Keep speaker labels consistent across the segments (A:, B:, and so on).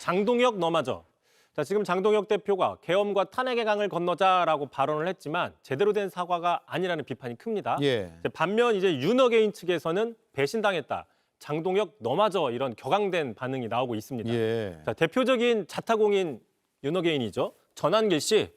A: 장동혁 너마저. 자, 지금 장동혁 대표가 계엄과 탄핵의 강을 건너자라고 발언을 했지만 제대로 된 사과가 아니라는 비판이 큽니다.
B: 예.
A: 반면 이제 윤어게인 측에서는 배신당했다. 장동혁 너마저 이런 격앙된 반응이 나오고 있습니다.
B: 예.
A: 자, 대표적인 자타공인 윤어게인이죠. 전한길 씨.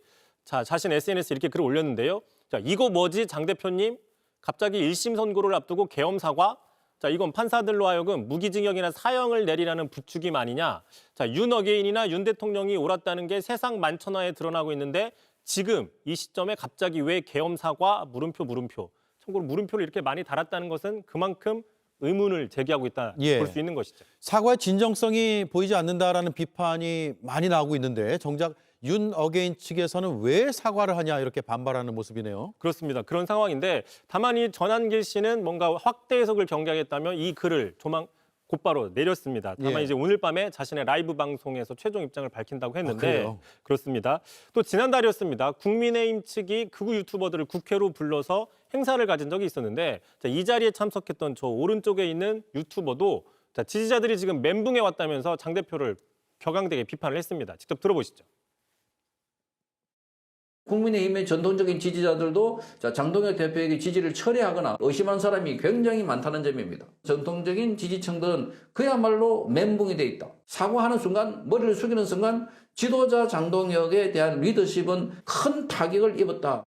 A: 자, 자신 SNS에 이렇게 글을 올렸는데요. 자, 이거 뭐지 장 대표님? 갑자기 1심 선고를 앞두고 계엄 사과? 자, 이건 판사들로 하여금 무기징역이나 사형을 내리라는 부추김 아니냐. 자, 윤어게인이나 윤 대통령이 옳았다는 게 세상 만천하에 드러나고 있는데 지금 이 시점에 갑자기 왜 계엄 사과 물음표. 참고로 물음표를 이렇게 많이 달았다는 것은 그만큼 의문을 제기하고 있다
B: 예.
A: 볼 수 있는 것이죠.
B: 사과의 진정성이 보이지 않는다라는 비판이 많이 나오고 있는데 정작 윤 어게인 측에서는 왜 사과를 하냐 이렇게 반발하는 모습이네요.
A: 그렇습니다. 그런 상황인데 다만 이 전한길 씨는 뭔가 확대 해석을 경계하겠다며 이 글을 곧바로 내렸습니다. 다만
B: 예.
A: 이제 오늘 밤에 자신의 라이브 방송에서 최종 입장을 밝힌다고 했는데
B: 그래요?
A: 그렇습니다. 또 지난달이었습니다. 국민의힘 측이 극우 유튜버들을 국회로 불러서 행사를 가진 적이 있었는데 자, 이 자리에 참석했던 저 오른쪽에 있는 유튜버도 자, 지지자들이 지금 멘붕에 왔다면서 장 대표를 격앙되게 비판을 했습니다. 직접 들어보시죠.
C: 국민의힘의 전통적인 지지자들도 장동혁 대표에게 지지를 철회하거나 의심한 사람이 굉장히 많다는 점입니다. 전통적인 지지층들은 그야말로 멘붕이 돼 있다. 사과하는 순간, 머리를 숙이는 순간 지도자 장동혁에 대한 리더십은 큰 타격을 입었다.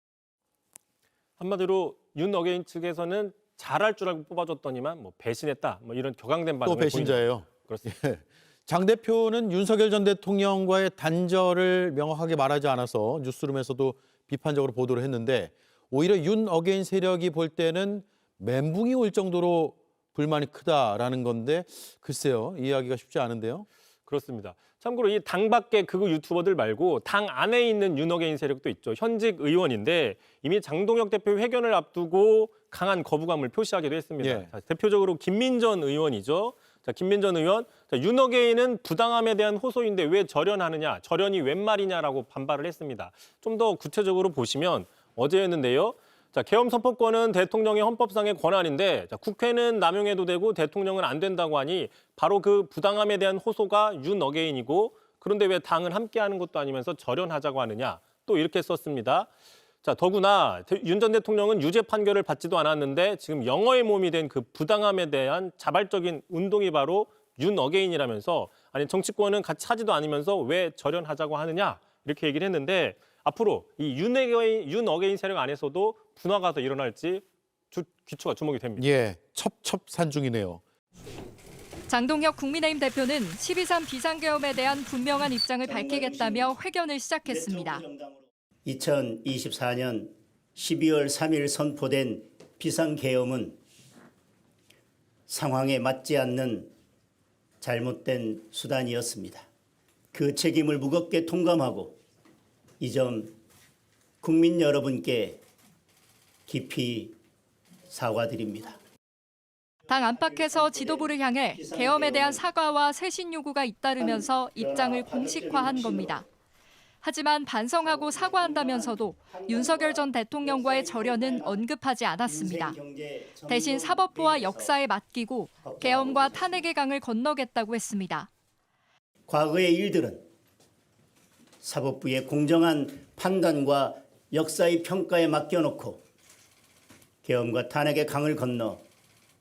A: 한마디로 윤 어게인 측에서는 잘할 줄 알고 뽑아줬더니만 뭐 배신했다. 뭐 이런 격앙된 반응을
B: 또 배신자예요.
A: 보이는 그렇습니다.
B: 예. 장 대표는 윤석열 전 대통령과의 단절을 명확하게 말하지 않아서 뉴스룸에서도 비판적으로 보도를 했는데 오히려 윤 어게인 세력이 볼 때는 멘붕이 올 정도로 불만이 크다라는 건데 글쎄요. 이해하기가 쉽지 않은데요.
A: 그렇습니다. 참고로 이 당 밖의 극우 유튜버들 말고 당 안에 있는 윤 어게인 세력도 있죠. 현직 의원인데 이미 장동혁 대표 회견을 앞두고 강한 거부감을 표시하기도 했습니다.
B: 예.
A: 자, 대표적으로 김민전 의원이죠. 자, 김민전 의원, 윤 어게인은 부당함에 대한 호소인데 왜 절연하느냐, 절연이 웬 말이냐라고 반발을 했습니다. 좀 더 구체적으로 보시면 어제였는데요. 자, 계엄 선포권은 대통령의 헌법상의 권한인데 자, 국회는 남용해도 되고 대통령은 안 된다고 하니 바로 그 부당함에 대한 호소가 윤 어게인이고 그런데 왜 당은 함께하는 것도 아니면서 절연하자고 하느냐 또 이렇게 썼습니다. 자, 더구나 윤 전 대통령은 유죄 판결을 받지도 않았는데 지금 영어의 몸이 된 그 부당함에 대한 자발적인 운동이 바로 윤 어게인이라면서 아니 정치권은 같이 하지도 않으면서 왜 절연하자고 하느냐 이렇게 얘기를 했는데 앞으로 이 윤 어게인 세력 안에서도 분화가 더 일어날지 귀추가 주목이 됩니다.
B: 예, 첩첩산중이네요.
D: 장동혁 국민의힘 대표는 12.3 비상계엄에 대한 분명한 입장을 밝히겠다며 회견을 시작했습니다.
E: 2024년 12월 3일 선포된 비상계엄은 상황에 맞지 않는 잘못된 수단이었습니다. 그 책임을 무겁게 통감하고 이 점 국민 여러분께 깊이 사과드립니다.
D: 당 안팎에서 지도부를 향해 계엄에 대한 사과와 쇄신 요구가 잇따르면서 입장을 공식화한 겁니다. 하지만 반성하고 사과한다면서도 윤석열 전 대통령과의 절연은 언급하지 않았습니다. 대신 사법부와 역사에 맡기고 계엄과 탄핵의 강을 건너겠다고 했습니다.
E: 과거의 일들은 사법부의 공정한 판단과 역사의 평가에 맡겨놓고 계엄과 탄핵의 강을 건너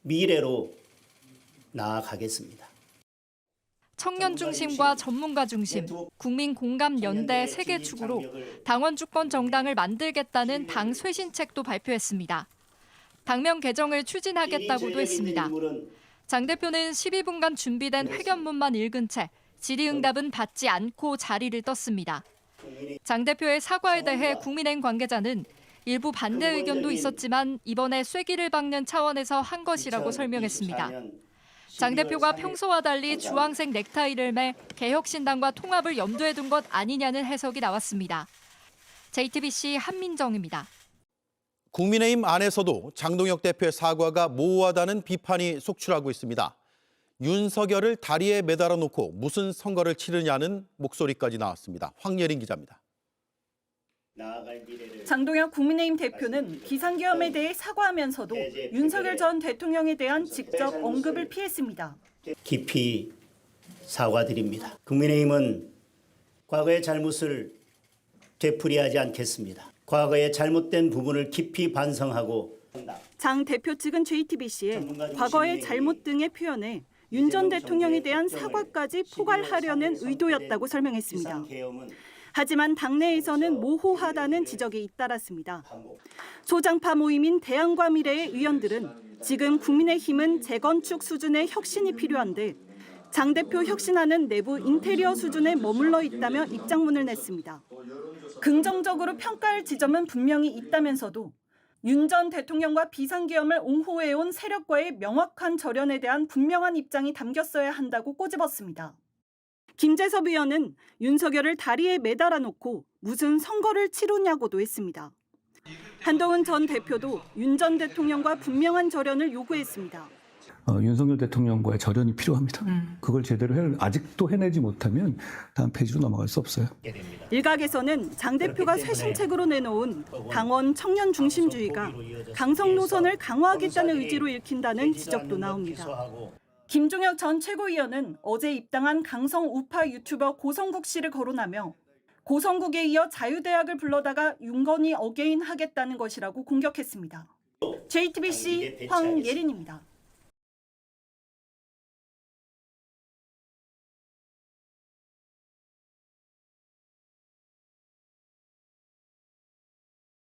E: 미래로 나아가겠습니다.
D: 청년 중심과 전문가 중심, 국민 공감 연대 3개 축으로 당원 주권 정당을 만들겠다는 당 쇄신책도 발표했습니다. 당명 개정을 추진하겠다고도 했습니다. 장 대표는 12분간 준비된 회견문만 읽은 채 질의응답은 받지 않고 자리를 떴습니다. 장 대표의 사과에 대해 국민의힘 관계자는 일부 반대 의견도 있었지만 이번에 쐐기를 박는 차원에서 한 것이라고 설명했습니다. 장 대표가 평소와 달리 주황색 넥타이를 매 개혁신당과 통합을 염두에 둔 것 아니냐는 해석이 나왔습니다. JTBC 한민정입니다.
B: 국민의힘 안에서도 장동혁 대표의 사과가 모호하다는 비판이 속출하고 있습니다. 윤석열을 다리에 매달아 놓고 무슨 선거를 치르냐는 목소리까지 나왔습니다. 황예린 기자입니다.
F: 장동혁 국민의힘 대표는 비상계엄에 대해 사과하면서도 윤석열 전 대통령에 대한 직접 언급을 피했습니다.
E: 깊이 사과드립니다. 국민의힘은 과거의 잘못을 되풀이하지 않겠습니다. 과거의 잘못된 부분을 깊이 반성하고
F: 장 대표 측은 JTBC에 과거의 잘못 등의 표현에 윤 전 대통령에 대한 사과까지 포괄하려는 의도였다고 설명했습니다. 하지만 당내에서는 모호하다는 지적이 잇따랐습니다. 소장파 모임인 대안과 미래의 의원들은 지금 국민의힘은 재건축 수준의 혁신이 필요한데 장 대표 혁신안은 내부 인테리어 수준에 머물러 있다며 입장문을 냈습니다. 긍정적으로 평가할 지점은 분명히 있다면서도 윤 전 대통령과 비상계엄을 옹호해온 세력과의 명확한 절연에 대한 분명한 입장이 담겼어야 한다고 꼬집었습니다. 김재섭 의원은 윤석열을 다리에 매달아 놓고 무슨 선거를 치르냐고도 했습니다. 한동훈 전 대표도 윤 전 대통령과 분명한 절연을 요구했습니다.
G: 윤석열 대통령과의 절연이 필요합니다. 그걸 제대로 아직도 해내지 못하면 다음 페이지로 넘어갈 수 없어요.
F: 일각에서는 장 대표가 쇄신책으로 내놓은 당원 청년 중심주의가 강성 노선을 강화하겠다는 의지로 읽힌다는 지적도 나옵니다. 김종혁 전 최고위원은 어제 입당한 강성 우파 유튜버 고성국 씨를 거론하며 고성국에 이어 자유대학을 불러다가 윤건이 어게인 하겠다는 것이라고 공격했습니다. JTBC 황예린입니다.